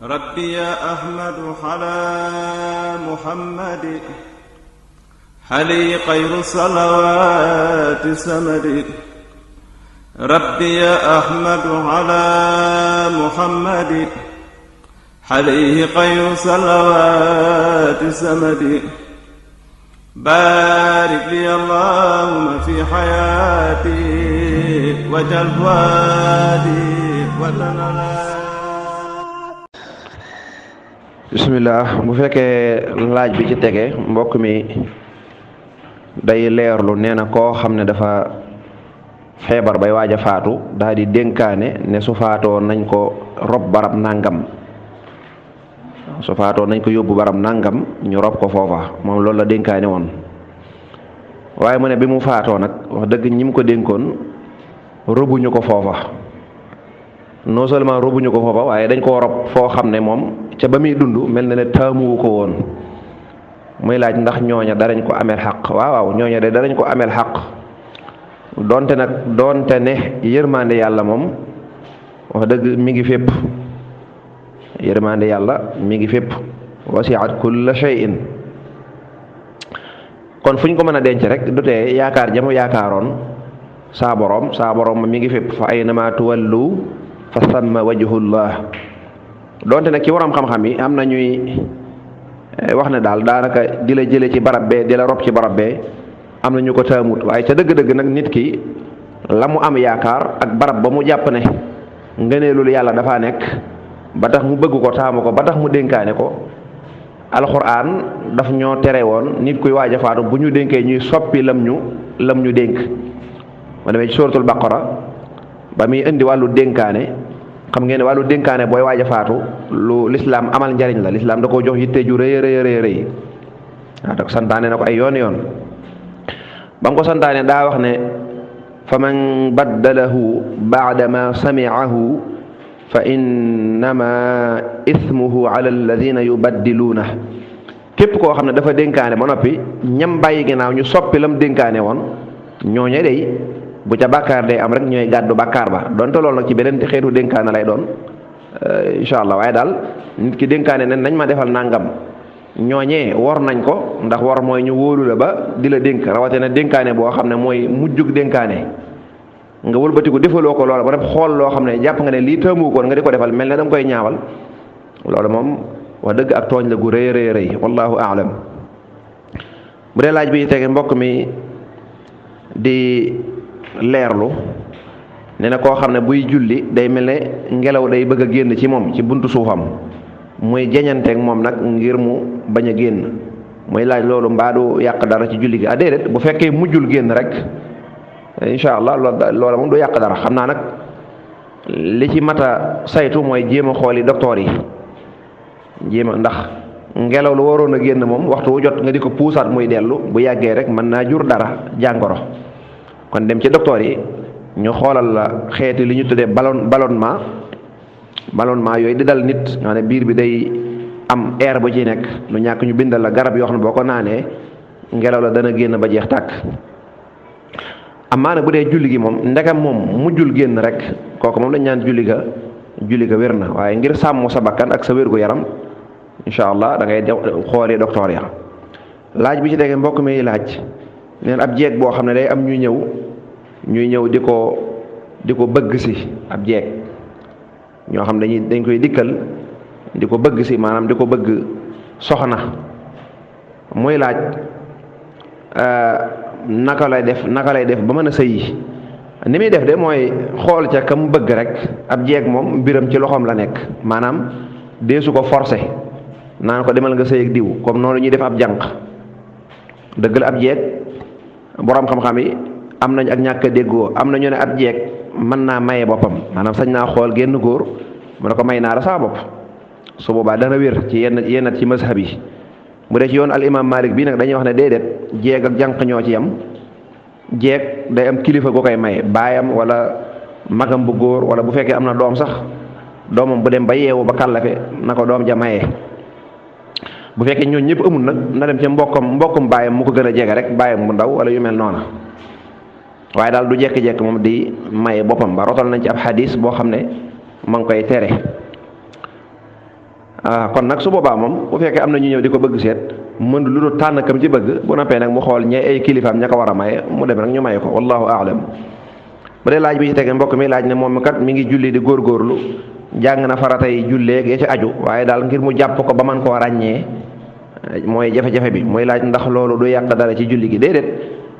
ربي يا أحمد على محمد حلي خير الصلوات سمد. ربي يا أحمد على محمد حليه خير الصلوات سمد. بارك لي اللهم في حياتي وجل فؤادي وتنالي. bismillah. Bu fekkee laaj bi ci tege mbokk mi day leerlu nee na koo xam ne dafa feebar bay waaj a faatu daal di dénkaane ne su faatoo nañ ko rob barab nangam, su faatoo nañ ko yóbbu barab nangam ñu rob ko foofa. moom loolu la dénkaane woon, waaye mu ne bi mu faatoo nag wax dëgg ñi mu ko dénkoon robuñu ko foofa. non seulement robuñu ko foofa waaye dañ koo rob foo xam ne moom ca ba muy dund mel na ne taamuwu ko woon. muy laaj ndax ñooña darañ ko ameel xaq. waaw ñooña de darañ ko ameel xaq, doonte ne yërmande yàlla moom wax dëgg mi ngi fépp. yërmande yàlla mi ngi fépp, wasi'at kulla shay'in. kon fu ñu ko mën a denc rek du tee yaakaar jamu yaakaaroon saa borom mi ngi fépp. fa aynama tuwallu fa samma wajhullah. donte nag ci waram xam-xam yi am na ñuy wax ne daal daanaka di la jële ci barab bee di la rob ci barab bee am na ñu ko taamut, waaye ca dëgg-dëgg nag nit ki la mu am yaakaar ak barab ba mu jàpp ne ngëneelul yàlla dafa nekk ba tax mu bëgg ko taamu ko ba tax mu dénkaane ko. alxuraan daf ñoo tere woon nit kuy waaj a faatu bu ñu dénkee ñuy soppi lam ñu dénk. ma demee ci suratul baqara ba muy indi wàllu dénkaane, xam ngeen ne wàllu dénkaane booy waaj a faatu lu lislaam amal njariñ la. lislaam da koo jox yitte ju rëy rëy waaw da ko santaane na ko ay yoon ba mu ko santaane daa wax ne fa man baddalahu baada ma sami'ahu fa innama ismuhu ala alladina yubaddiluuna. képp koo xam ne dafa dénkaane ba noppi ñam bàyyi ginnaaw ñu soppi lam dénkaane woon, ñooñe day bu ca bàkkaar day am rek ñooy gàddu bàkkaar ba. donte loolu nag ci beneen xeetu dénkaane lay doon incha allah. waaye daal nit ki dénkaane ne nañ ma defal nangam, ñooñee wor nañ ko, ndax wor mooy ñu wóolu la ba di la dénk, rawatina dénkaane boo xam ne mooy mujjug dénkaane nga wëlbatiku defaloo ko loola ba def xool loo xam ne jàpp nga ne lii tëmu ko nga di ko defal mel ne da nga koy ñaawal. loolu moom wax dëgg ak tooñ la gu rëy wallahu aalam. bu dee laaj bi tege mbokk mi di leerlu nee na koo xam ne buy julli day mel ne ngelaw day bëgg a génn ci moom ci buntu suufam, muy jañanteeg moom nag ngir mu bañ a génn. muy laaj loolu mbaadu yàq dara ci julli gi. déedéet, bu fekkee mujjul génn rek incha allah loola moom du yàq dara. xam naa nag li ci mat a saytu mooy jéem a xooli docteur yi, ndax ngelaw lu waroon a génn moom waxtu wu jot nga di ko puusaat muy dellu, bu yàggee rek mën naa jur dara jàngoro. kon dem ci docteur yi ñu xoolal la xeeti li ñu tuddee ballonnement yooyu di dal nit nga ne biir bi day am air bu ci nekk, lu ñàkk ñu bindal la garab yoo xam ne boo ko naanee ngelaw la dana génn ba jeex tàkk. amaa nag bu dee julli gi moom ndegam moom mujjul génn rek kooku moom lañ ñaan julli ga wér na. waaye ngir sàmm sa bakkan ak sa wérgu yaram incha allah da ngay xooli docteur ya. laaj bi ci tege mbokk mi laaj neen ab jeeg boo xam ne day am ñuy ñëw di ko bëgg si. ab jeeg ñoo xam dañ koy dikkal di ko bëgg si, maanaam di ko bëgg soxna. muy laaj naka lay def ba mën a sëyi. ni muy def de mooy xool ca ka mu bëgg rek. ab jeeg moom mbiram ci loxoom la nekk, maanaam deesu ko forcé naan ko demal nga sëy ak diw comme noonu ñuy def ab jànq. dëgg la ab jeeg boroom xam-xam yi am nañ ak ñàkk a déggoo. am na ñu ne ab jeeg mën naa maye boppam, maanaam sañ naa xool génn góor mu ne ko may naa la saa bopp. su boobaa dana wér ci yenn ci mazhab yi. bu dee ci yoon al imam Malik bii nag dañuy wax ne déedéet, jeeg ak jànq ñoo ci yam. jeeg day am kilifa gu koy maye, baayam wala magam bu góor, wala bu fekkee am na doom sax doomam bu dem ba yeewu ba kàllafe na ko doom ja maye. bu fekkee ñooñu ñëpp amul nag na dem ca mbokkum baayam mu ko gën a jege rek, baayam bu ndaw wala yu mel noona. waaye daal du jekki-jekki moom di maye boppam ba rotal nañ ci ab xadis boo xam ne ma ngi koy tere. kon nag su boobaa moom bu fekkee am na ñu ñëw di ko bëgg seet mën lu dul tànn kam ci bëgg bu noppee nag mu xool ñe ay kilifaam ña ko war a maye mu dem rek ñu maye ko wallahu aalam. bu dee laaj bi ci tege mbokk mi laaj ne moom kat mi ngi julli di góorgóorlu jàng na faratay julleeg ya ci aju waaye daal ngir mu jàpp ko ba man koo ràññee mooy jafe-jafe bi mooy laaj ndax loolu du yàq dara ci julli gi déedéet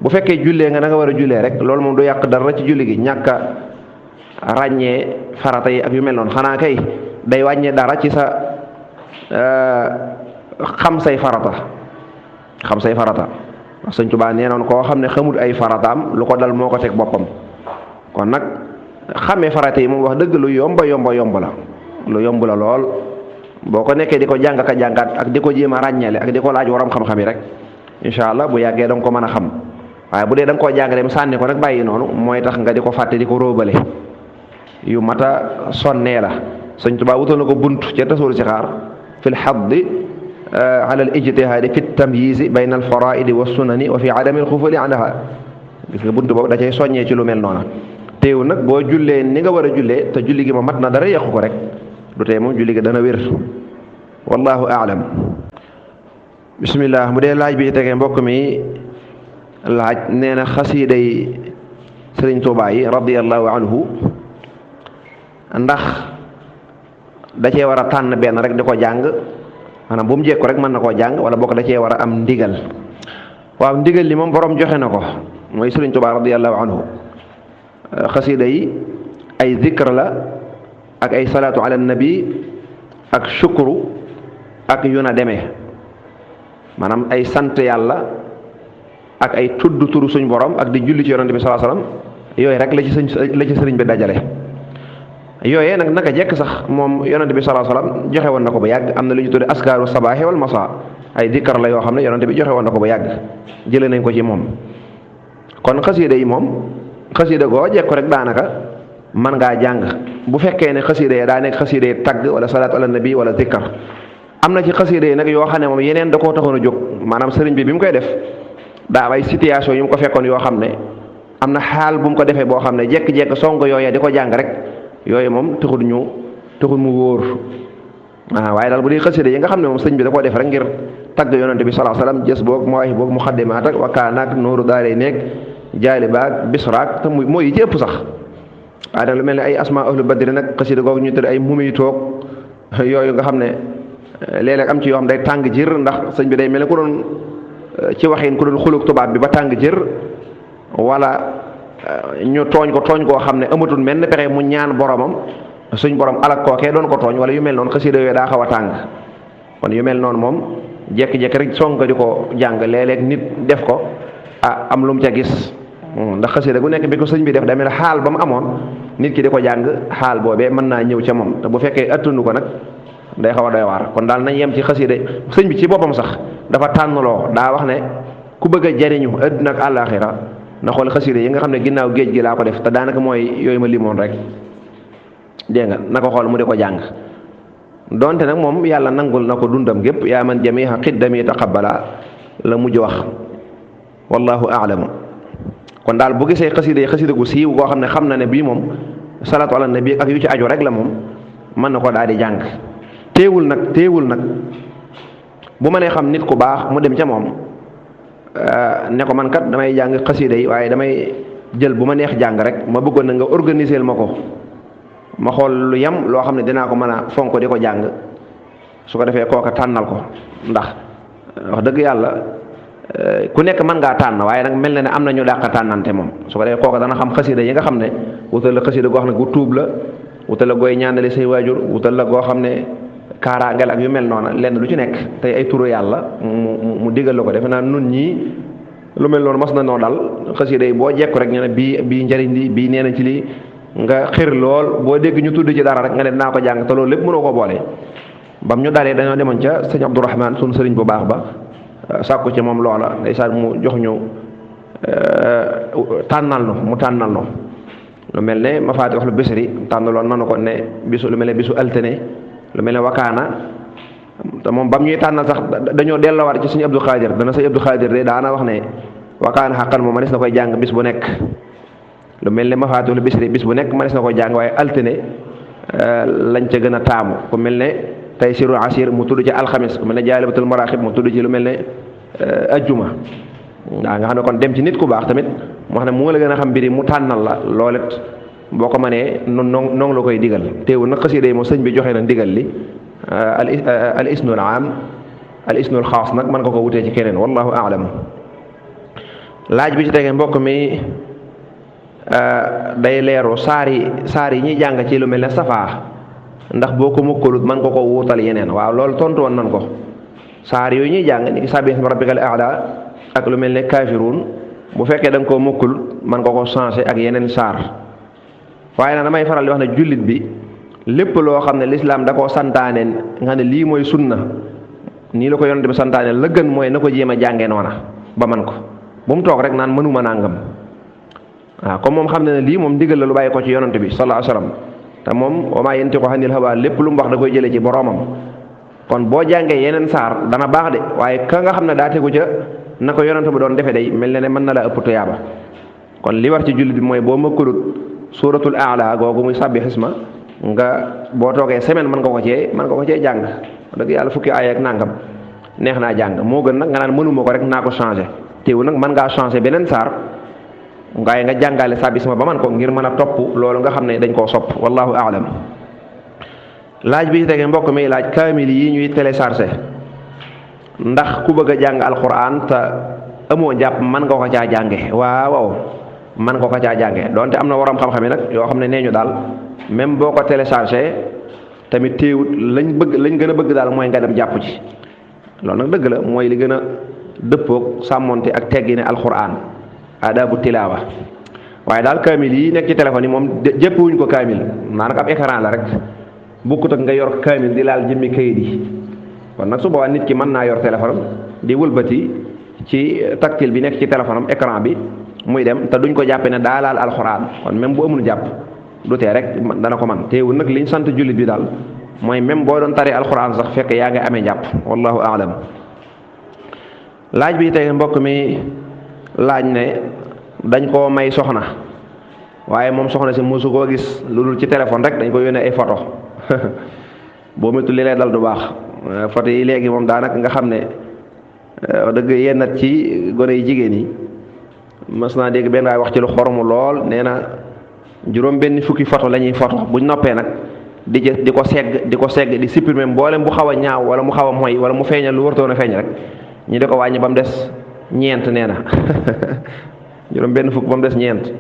bu fekkee jullee nga na nga war a jullee rek loolu moom du yàq dara ci julli gi ñàkk a ràññee farata yi ak yu mel noonu xanaa kay day wàññee dara ci sa xam say farata Sëñ Tuubaa nee noon koo xam ne xamul ay farataam lu ko dal moo ko teg boppam kon nag xamee farata yi moom wax dëgg lu yomb la lool boo ko nekkee di ko jàng ka jàngaat ak di ko jéem a ràññale ak di ko laaj waram xam-xam yi rek incha allah bu yàggee da nga ko mën a xam waaye bu dee da nga koo jàng dem sànni ko nag bàyyi noonu mooy tax nga di ko fàtte di ko róobale yu mata sonnee la Sëñ Tuubaa wutal na ko bunt ca tasul si xaar fil xaddi ala al ijtihaadi fi tamyizi bayna al faraidi wa sunani wa fi adami al xufuli anha gis nga bunt boobu da cay soññee ci lu mel noona teew nag boo jullee ni nga war a jullee te julli gi ma mat na dara yàqu ko rek du tee moom julli gi dana wér wallahu aalam. bismillah bu dee laaj bi tegee mbokk mi laaj nee na xasiida yi Sëriñ Tuubaa yi radiyallahu anhu ndax da cee war a tànn benn rek di ko jàng maanaam bu mu jekku rek mën na koo jàng wala bokk da cee war a am ndigal waaw ndigal li moom borom joxe na ko mooy Sëriñ Tuubaa radiyallahu anhu xasiida yi ay zikr la ak ay salaatu ala nabi ak shukru ak yu na demee maanaam ay sant yàlla ak ay tudd turu suñ borom ak di julli ci yonante bi sallallahu alayhi wasallam yooyu rek la ci sëriñ bi dajale yooyee nag naka jekk sax moom yonante bi sallallahu alayhi wasallam joxe woon na ko ba yàgg am na lu ñu tudde askaaru sabaahi wal masa ay dikkar la yoo xam ne yonante bi joxe woon na ko ba yàgg jëlee nañ ko ci moom kon xasiida yi moom xasiida goo jekko rek daanaka man ngaa jàng bu fekkee ne xasiida yi daa nekk xasiida yi tagg wala salaatu ala nabi wala zikkar am na ci xasiida yi nag yoo xam ne moom yeneen da koo taxoon a jóg maanaam sëriñ bi mu koy def daa ay situation yu mu ko fekkoon yoo xam ne am na xaal bu mu ko defee boo xam ne jekk-jekk song yooyee di ko jàng rek yooyu moom taxul mu wóor waaye daal bu dee xasida yi nga xam ne moom sëñ bi da koo def rek ngir tagg yonante bi sallallahu alayhi wasallam jës boog mawaahi boog muxaddimaat ak wakaanaak nooru daare nekk jaali baag bisraak te mooy yi ci ëpp sax waaye daal lu mel ne ay asma ahlu badri nag xasida googu ñu tëdd ay mumi toog yooyu nga xam ne léeg-léeg am ci yoo xam day tàng jër ndax sëñ bi day mel ne ku doon ci waxin ku doon xuluk tubaab bi ba tàng jër wala ñu tooñ koo xam ne amatul menn pexe mu ñaan boromam suñ borom alak kookee doon ko tooñ wala yu mel noonu xasida yooyu daa xaw a tàng kon yu mel noonu moom jekki-jekki rek song di ko jàng léeg-léeg nit def ko am lu mu ca gis ndax xasida gu nekk bi ko sëñ bi def damel xaal ba mu amoon nit ki di ko jàng xaal boobee mën naa ñëw ca moom te bu fekkee attunu ko nag day xaw a doy waar kon daal nañ yem ci xasida sëñ bi ci boppam sax dafa tànnloo daa wax ne ku bëgg a jariñu àddina ak àllaaxira na xool xasida yi nga xam ne ginnaaw géej gi laa ko def te daanaka mooy yooyu ma limoon rek dégg nga na ko xool mu di ko jàng donte nag moom yàlla nangul na ko dundam gépp yaa man jamiha xiddami taqabbala la mujj wax wallahu aalamu kon daal bu gisee xasida gu siiw koo xam ne xam na ne bii moom salaatu ala nabi ak yu ci aju rek la moom mën na ko daal di jàng teewul nag bu ma nee xam nit ku baax mu dem ca moom ne ko man kat damay jàng xasida yi waaye damay jël bu ma neex jàng rek ma bëggoon na nga organiser ma ko ma xool lu yem loo xam ne dinaa ko mën a fonk di ko jàng su ko defee kooka tànnal ko ndax wax dëgg yàlla ku nekk mën ngaa tànn waaye nag mel na ne am na ñu dàq tànnante moom su ko defee kooka dana xam xasida yi nga xam ne wutal la xasida goo xam ne gu tuub la wutal la gooy ñaanale say waajur wutal la goo xam ne kaaraangel ak yu mel noona lenn lu ci nekk tey ay turu yàlla mu digal la ko defe naa nun ñii lu mel noonu mas na noo dal xasida yi boo jekku rek ñu ne bii njëriñ li bii nee na ci lii nga xir lool boo dégg ñu tudd ci dara rek nga ne dinaa ko jàng te loolu lépp mënoo ko boole bam ñu dalee dañoo demoon ca sëñ Abdourahman sunu sëriñ bu baax ba sàkku ci moom loola ndeysaan mu jox ñu tànnal no lu mel ne Mafaatih lu Bisri tànnaloon nanu ko ne lu mel ne bisu altine lu mel ne wakaana te moom bam ñuy tànnal sax dañoo delloowaat ci sëñ Abdou Khadir dana sëñ Abdou Khadir de daana wax ne wakaana xaqan moom manes na koy jàng bis bu nekk lu mel ne Mafaatihul Bisri bis bu nekk manes na koy jàng waaye altine lañ ca gën a taamu ku mel ne taysirul asir mu tudd ci alxamis ku mel ne jaalibatul maraaxib mu tudd ci lu mel ne ajjuma waaw nga xam ne kon dem ci nit ku baax tamit moo xam ne moo la gën a xam mbiri mu tànnal la loolet boo ko mënee noonu la koy digal teewul nag xasida yi moom sëñ bi joxe na ndigal li al isnul am al isnul xaas nag mën nga ko wutee ci keneen wallahu aalam. laaj bi ci tege mbokk mi day leeru saar yi ñuy jàng ci lu mel ne safaa ndax boo ko mukkalut mën nga ko wuutal yeneen waaw loolu tontu woon nan ko saar yooyu ñuy jàng ni ki sabbih isma rabbikal a'la ak lu mel ne kaafiruun bu fekkee da nga koo mukkalut mën nga ko changé ak yeneen saar waaye nag damay faral di wax ne jullit bi lépp loo xam ne lislaam da koo santaane nga ne lii mooy sunna nii la ko yonent bi santaane la gën mooy na ko jéem a jàngee noona ba man ko bu mu toog rek naan mënuma nangam waaw comme moom xam ne ne lii moom ndigal la lu bàyyi ko ci yonent bi sallallahu alayhi wasallam te moom wa maa yantiqu anil hawaa lépp lu mu wax da koy jëlee ci boroomam kon boo jàngee yeneen saar dana baax de waaye ka nga xam ne daa tegu ca na ko yonent bi doon defee day mel ne mën na la ëpp tuyaaba kon li war ci jullit bi mooy boo mëkkalut suuratul aala googu muy sàbbi xisma nga boo toogee semaine mën nga ko cee jàng dëgg yàlla fukki aaya ak nangam neex naa jàng moo gën nag nga naan mënuma ko rek naa ko changé teewu nag mën ngaa changé beneen saar ngaay nga jàngale sàbbi xisma ba man ko ngir mën a topp loolu nga xam ne dañ koo sopp wallahu aalam. laaj bi ci tege mbokk mi laaj kaamil yi ñuy téléchargé ndax ku bëgg a jàng alquran te amoo njàpp mën nga ko caa jànge waaw mën nga ko caa jànge donte am na waram xam-xam yi nag yoo xam ne nee ñu daal même boo ko téléchargé tamit téewut lañ gën a bëgg daal mooy nga dem jàpp ci loolu nag dëgg la mooy li gën a dëppoog sàmmonte ak teggine alquran adabu tilaawa waaye daal kaamil yi nekk ci téléphone yi moom jëppwuñ ko kaamil maanaam ab écran la rek bukkut ak nga yor kaamil di laal jëmmi kayit yi kon nag su boobaa nit ki mën naa yor téléphone di wëlbati ci tactile bi nekk ci téléphone am écran bi muy dem te duñ ko jàppe ne daa laal alxuraan kon même bu amul jàpp du tee rek dana ko man teewul nag liñ sant jullit bi daal mooy même boo doon tari alxuraan sax fekk yaa ngi amee jàpp wallahu aalam. laaj bi tey mbokk mi laaj ne dañ koo may soxna waaye moom soxna si mosu koo gis lu dul ci téléphone rek dañ ko yónnee ay photo boo méttu li lay dal du baax photo yi léegi moom daanaka nga xam ne dëgg yennat ci gone yi jigéen yi mas naa dégg benn waay wax ci lu xoromu lool nee na juróom benn fukki photo la ñuy photo buñ noppee nag di ko segg di supprimer mboolem bu xaw a ñaaw wala mu xaw a moy wala mu feeñal lu wartoon a feeñ rek ñu di ko wàññi ba mu des ñeent nee na juróom benn fukk ba mu des ñeent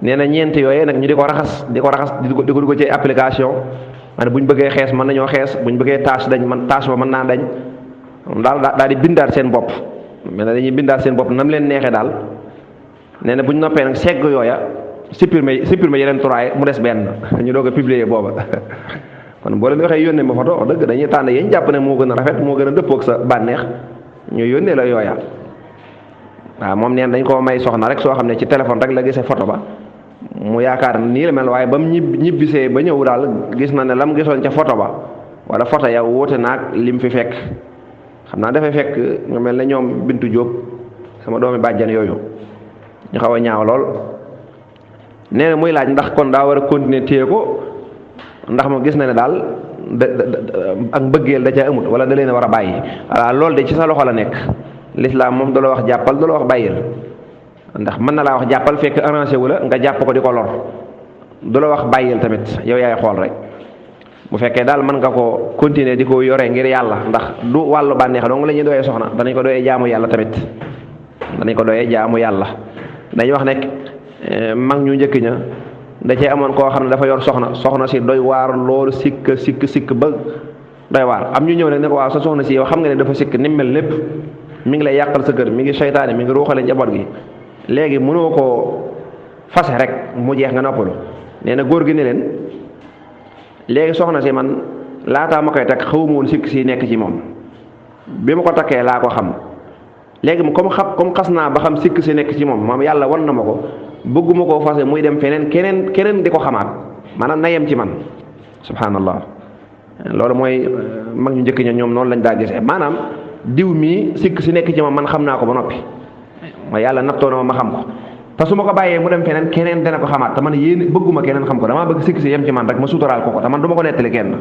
nee na ñeent yooyee nag ñu di ko raxas di ko dugg ci application maanaam bu ñu bëggee xees mën nañoo xees bu ñu bëggee tâche ba mën naa dañ daal di bindaat seen bopp mais dañuy bindaat seen bopp nam leen neexee daal nee na bu ñu noppee nag segg yooya supprimer yeneen turaay mu des benn ñu doog a publier booba kon boo leen waxee yónnee ma photo wax dëgg dañuy tànn yéen jàpp ne moo gën a rafet moo gën a dëppoog sa bànneex ñu yónnee la yooya waaw moom neen dañ koo may soxna rek soo xam ne ci téléphone rek la gisee photo ba mu yaakaar nii la mel waaye ba mu ñibbisee ba ñëw daal gis na ne lam gisoon ca photo ba wala photo ya wóote naag lim fi fekk xam naa dafay fekk nga mel ne ñoom Bintu Jóob sama doomi bàjjan yooyu ñu xaw a ñaaw lool nee na muy laaj ndax kon daa war a continuer téye ko ndax mu gis na ne daal ak mbëggeel da ca amut wala da leen a war a bàyyi voilà loolu de ci sa loxo la nekk lislaam moom du la wax jàppal du la wax bàyyil ndax mën na laa wax jàppal fekk arrangé wu la nga jàpp ko di ko lor du la wax bàyyil tamit yow yaay xool rek bu fekkee daal mën nga ko continuer di ko yore ngir yàlla ndax du wàllu bànneex dong la ñuy doyee soxna danañ ko doyee jaamu yàlla tamit danañ ko doyee jaamu yàlla dañuy wax nekk mag ñu njëkk ña da cee amoon koo xam ne dafa yor soxna si doy waar loolu sikk ba doy waar am ñu ñëw nag ne ko waaw sa soxna si yow xam nga ne dafa sikk ni mel lépp mi ngi lay yàqal sa kër mi ngi seytaane mi ngi ruuxale njaboot gi léegi mënoo koo fase rek mu jeex nga noppalu nee na góor gi ne leen léegi soxna si man laataa ma koy takk xawuma woon sikk si nekk ci moom bi ma ko takkee laa ko xam léegi comme xas naa ba xam sikk si nekk ci moom yàlla wan na ma ko bëgguma koo fase muy dem feneen keneen di ko xamaat maanaam na yem ci man subhanallah loolu mooy mag ñu njëkk ña ñoom noonu lañ daa gisee maanaam diw mii sikk si nekk ci moom man xam naa ko ba noppi ma yàlla nattoo na ma xam ko te su ma ko bàyyee mu dem feneen keneen dana ko xamaat te man bëgguma keneen xam ko damaa bëgg sikk si yem ci man rek ma suturaal ko te man du ma ko nettali kenn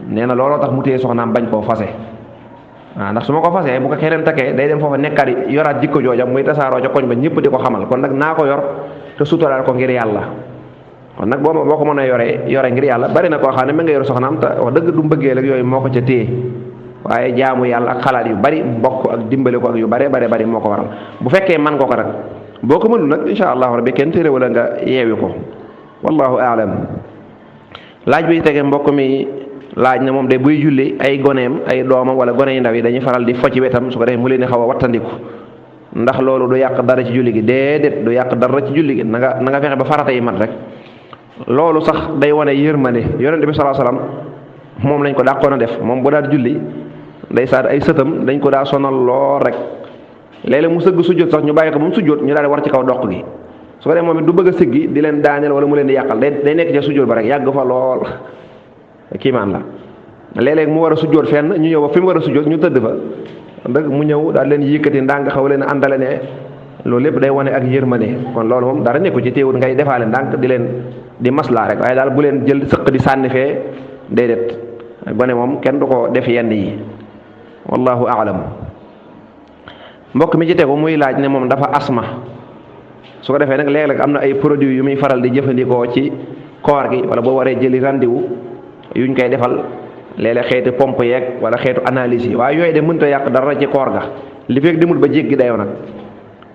nee na looloo tax mu téye soxnaam bañ koo fase waaw ndax su ma ko fasee bu ko keneen takkee day dem foofa nekkaat yoraat jikko jooja muy tasaaroo ca koñ ba ñëpp di ko xamal kon nag naa ko yor te suturaal ko ngir yàlla kon nag boo ko mën a yore ngir yàlla bari na koo xam ne ma nga yor soxnaam te wax dëgg du mbëggeel ak yooyu moo ko ca téye waaye jaamu yàlla ak xalaat yu bari mbokk ak dimbale ko ak yu bari moo ko waral bu fekkee man nga ko nag boo ko mënul nag insha allahu rabbi kenn téere wala nga yeewi ko wallahu aalam laaj bi tege mbokk mi laaj na moom de buy julli ay goneem ay doomam wala gone yu ndaw yi dañuy faral di fo ci wetam su ko defee mu leen di xaw a wattandiku ndax loolu du yàq dara ci julli gi déedéet du yàq dara ci julli gi na nga fexe ba farata yi mat rek loolu sax day wane yërmande yonent bi sallallahu alayhi wasallam moom lañ ko dàqoon a def moom bu daal julli day saat ay sëtam dañ ko daa sonal lool rek léeg-léeg mu sëgg sujjóot sax ñu bàyyi ko ba mu sujjóot ñu daal di war ci kaw doq gi su ko defee moom it du bëgg a siggi di leen daaneel wala mu leen di yàqal day nekk ca sujjóot ba rek yàgg fa lool kiimaan la léeg-léeg mu war a sujjóot fenn ñu ñëw ba fi mu war a sujjóot ñu tëdd fa dëgg mu ñëw daal leen yëkkati ndànk xaw leen àndale ne loolu lépp day wane ak yërmande kon loolu moom dara nekku ci téewut ngay defaale ndànk di leen di maslaa rek waaye daal bu leen jël sëq di sànni fee déedéet gone moom kenn du ko def yenn yi wallahu aalam mbokk mi ci tegu muy laaj ne moom dafa asma su ko defee nag léeg-léeg am na ay produits yu muy faral di jëfandikoo ci koor gi wala boo waree jëli rendez-vous yuñ koy defal léeg-léeg xeetu pompe yeeg wala xeetu analyse yi waaye yooyu de mënta yàq dara ci koor ga li fekk demul ba jéggi dayoo nag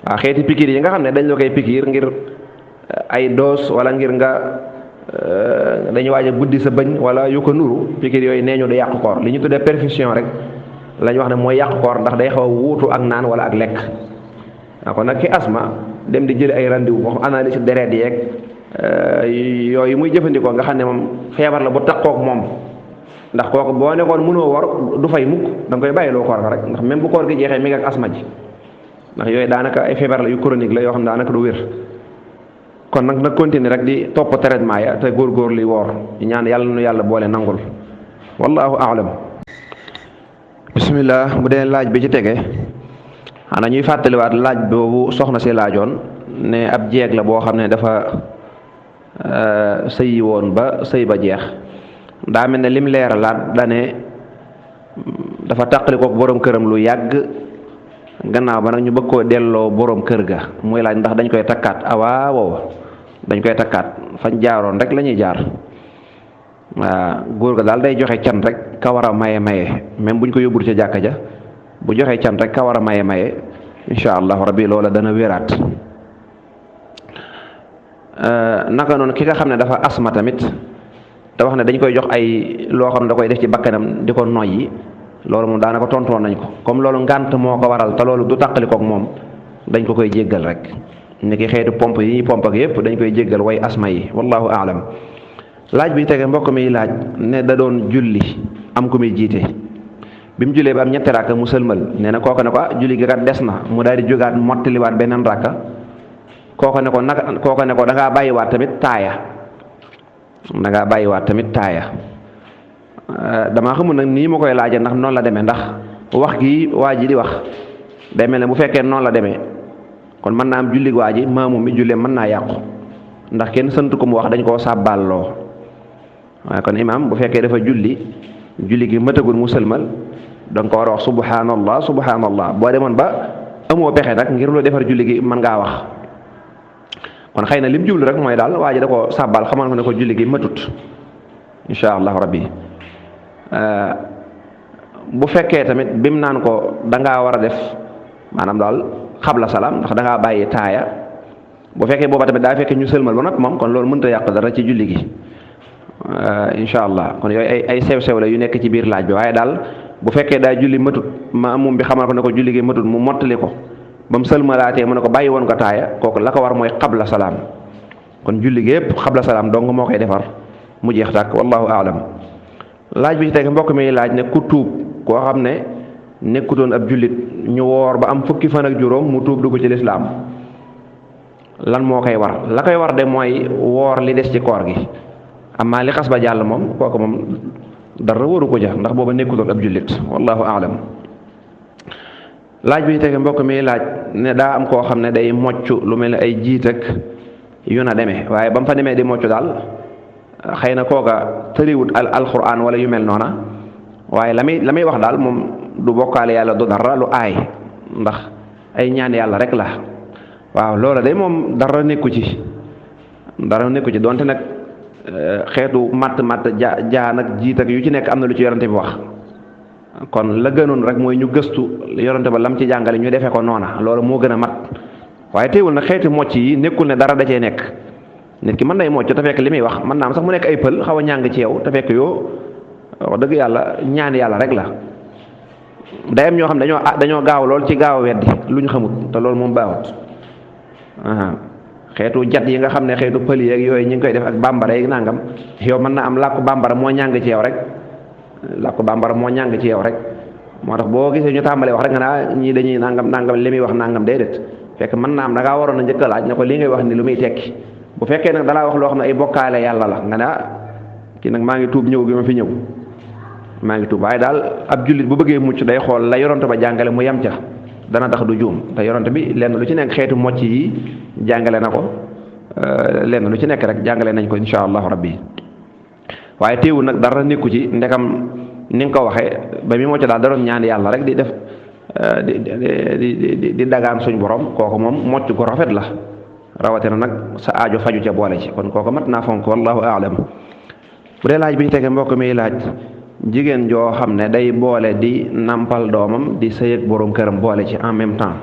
waaw xeeti pikiir yi nga xam ne dañ la koy pikiir ngir ay dose wala ngir nga dañuy waaj a buddi sa bëñ wala yu ko nuru pikiir yooyu nee ñu du yàq koor li ñu tuddee perfusion rek la ñu wax ne mooy yàq koor ndax day xaw a wuutu ak naan wala ak lekk waaw kon nag ki asma dem di jëli ay rendez-vous wax analyse deret yeeg yooyu muy jëfandikoo nga xam ne moom feebar la bu takkook moom ndax kooku boo nekkoon mënoo war du fay mukk da nga koy bàyyiloo koor ga rek ndax même bu koor gi jeexee mi ngi ak asma ji ndax yooyu daanaka ay feebar la yu chronique la yoo xam ne daanaka du wér kon nag nag continuer rek di topp traitement ya te góorgóor li woor ñaan yàlla nu yàlla boole nangul wallahu aalam bismillah bu dee laaj bi ci tege xanaa ñuy fàttaliwaat laaj boobu soxna si laajoon ne ab jeeg la boo xam ne dafa sëyi woon ba sëy ba jeex daa mel ne lim leeralaat dane dafa tàqalikook boroom këram lu yàgg gannaaw ba nag ñu bëgg koo delloo boroom kër ga muy laaj ndax dañ koy takkaat awaaw dañ koy takkaat fañ jaaroon rek la ñuy jaar waaw góor ga daal day joxe can rek ka war a maye même buñ ko yóbbul ca jàkka ja bu joxe can rek ka war a maye insha allahu rabbi loola dana wéraat naka noonu ki nga xam ne dafa asma tamit te wax ne dañ koy jox ay loo xam ne da koy def ci bakkanam di ko noyyi loolu moom daanaka tontoon nañ ko comme loolu ngànt moo ko waral te loolu du tàqalikook moom dañ ko koy jéggal rek ni ki xeetu pompe yi ñuy pompe ak yépp dañ koy jéggal way asma yi wallahu aalam laaj bi tege mbokk mi laaj ne da doon julli am ku muy jiite bi mu jullee ba am ñetti rakka mu sëlmal nee na kooku ne ko julli gi kat des na mu daal di jógaat mottaliwaat beneen rakka kooku ne ko da ngaa bàyyiwaat tamit taaya damaa xamul nag nii ma koy laaje ndax noonu la demee ndax wax gi waa ji di wax day mel ne bu fekkee noonu la demee kon mën naa am julli waa ji maamum mi jullee mën naa yàqu ndax kenn sant ko mu wax dañ koo sàbballoo waaye kon imaam bu fekkee dafa julli gi mëtagul mu sëlmal danga ko war a wax subhanallah boo demoon ba amoo pexe nag ngir lu defar julli gi mën ngaa wax kon xëy na lim jublu rek mooy daal waa ji da ko sàbbal xamal ko ne ko julli gi matut insha allahu rabbi bu fekkee tamit bim naan ko dangaa war a def maanaam daal xabla salaam ndax dangaa bàyyi taaya bu fekkee booba tamit daa fekkee ñu sëlmal ba nag moom kon loolu mënta yàq dara ci julli gi insha allah kon yooyu ay sew-sew la yu nekk ci biir laaj bi waaye daal bu fekkee daa julli matut maamum bi xamal ko ne ko julli gi matut mu mottali ko ba mu sëlmalaatee mu ne ko bàyyi woon ko taaya kooku la ko war mooy xabla salaam kon julli gi yëpp xabla salaam dong moo koy defar mu jeex tàkk wallahu aalam laaj bi ci teg mbokk mi laaj ne ku tuub koo xam ne nekkutoon ab jullit ñu woor ba am fukki fan ak juróom mu tuub dugg ci lislaam lan moo koy war la koy war de mooy woor li des ci koor gi amaa li xas ba jàll moom kooku moom dara waru ko ja ndax booba nekkutoon ab jullit wallahu aalam laaj bi tege mbokk mi laaj ne daa am koo xam ne day mocc lu mel ne ay jiit ak yu na demee waaye ba mu fa demee di mocc daal xëy na kooka tëriwut alquran wala yu mel noona waaye la muy wax daal moom du bokkaale yàlla du dara lu aay ndax ay ñaan yàlla rek la waaw loola day moom dara nekku ci donte nag xeetu matt jaa nag jiit ak yu ci nekk am na lu ci yorante bi wax kon la gënoon rek mooy ñu gëstu yorante ba lam ci jàngale ñu defee ko noona loolu moo gën a mat waaye teewul nag xeeti mocc yi nekkul ne dara da cee nekk nit ki mën nay mocc te fekk li muy wax mën naa am sax mu nekk ay pël xaw a ñàng ci yow te fekk yoo wax dëgg yàlla ñaan yàlla rek la day am ñoo xam dañoo gaaw lool ci gaaw a weddi lu ñu xamut te loolu moom baaxut xeetu jat yi nga xam ne xeetu pël yeeg yooyu ñu ngi koy def ak bambara yi nangam yow mën na am làkku bambara moo ñàng ci yow rek moo tax boo gisee ñu tàmbalee wax rek nga naa ñii dañuy nangam li muy wax nangam déedéet fekk mën naa am da ngaa waroon a njëkk a laaj ne ko li ngay wax ni lu muy tekki bu fekkee nag dalaa wax loo xam ne ay bokkaale yàlla la nga ne kii nag maa ngi tuub ñëw gi ma fi ñëw maa ngi tuub waaye daal ab jullit bu bëggee mucc day xool la yoronte ba jàngale mu yem ca dana tax du juum te yoronte bi lenn lu ci nekk xeetu mocc yi jàngale na ko lenn lu ci nekk rek jàngale nañ ko insha allahu rabbi waaye teewul nag dara nekku ci ndekam ni nga ko waxee ba mi mocc daal da doon ñaan yàlla rek di def di dagaan suñ borom kooku moom mocc gu rafet la rawatina nag sa aajo faju ca boole ci kon kooku mat naa fonk wallahu aalam bu dee laaj bi ñu tege mbokk mi laaj jigéen joo xam ne day boole di nampal doomam di sëy ak borom këram boole ci en même temps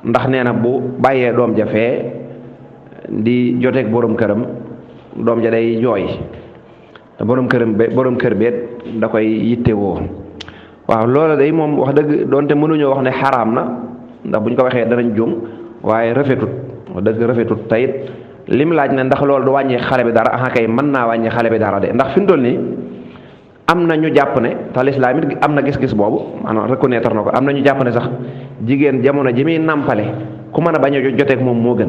ndax nee na bu bàyyee doom ja fee di joteeg borom këram doom ja day jooy te borom kër beet da koy yittewoo waaw loolu day moom wax dëgg doonte mënuñoo wax ne xaraam na ndax buñ ko waxee danañ jum waaye rafetut wax dëgg rafetut tayit lim laaj ne ndax loolu du wàññi xale bi dara kay mën naa wàññi xale bi dara de ndax fi mu toll nii am na ñu jàpp ne te lislaam it am na gis-gis boobu maanaam reconnaître na ko am na ñu jàpp ne sax jigéen jamono ji muy nàmpale ku mën a bañ a joteeg moom moo gën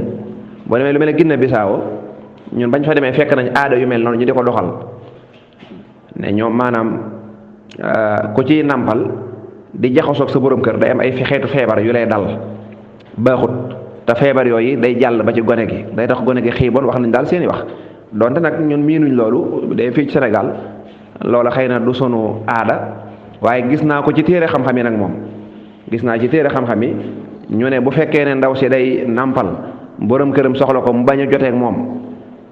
boo demee lu mel ne Guinée Bissau ñun bañ fa demee fekk nañ aada yu mel noonu ñu di ko doxal ne ñoom maanaam ku ci nàmpal di jaxasoog sa borom kër day am ay xeetu feebar yu lay dal baaxut te feebar yooyu day jàll ba ci gone gi day tax gone gi xiiboon wax nañ daal seeni wax donte nag ñun miinuñ loolu day fii ci Sénégal loola xëy na du sunu aada waaye gis naa ko ci téere xam-xam yi nag moom gis naa ci téere xam-xam yi ñu ne bu fekkee ne ndaw si day nàmpal borom këram soxla ko mu bañ a joteeg moom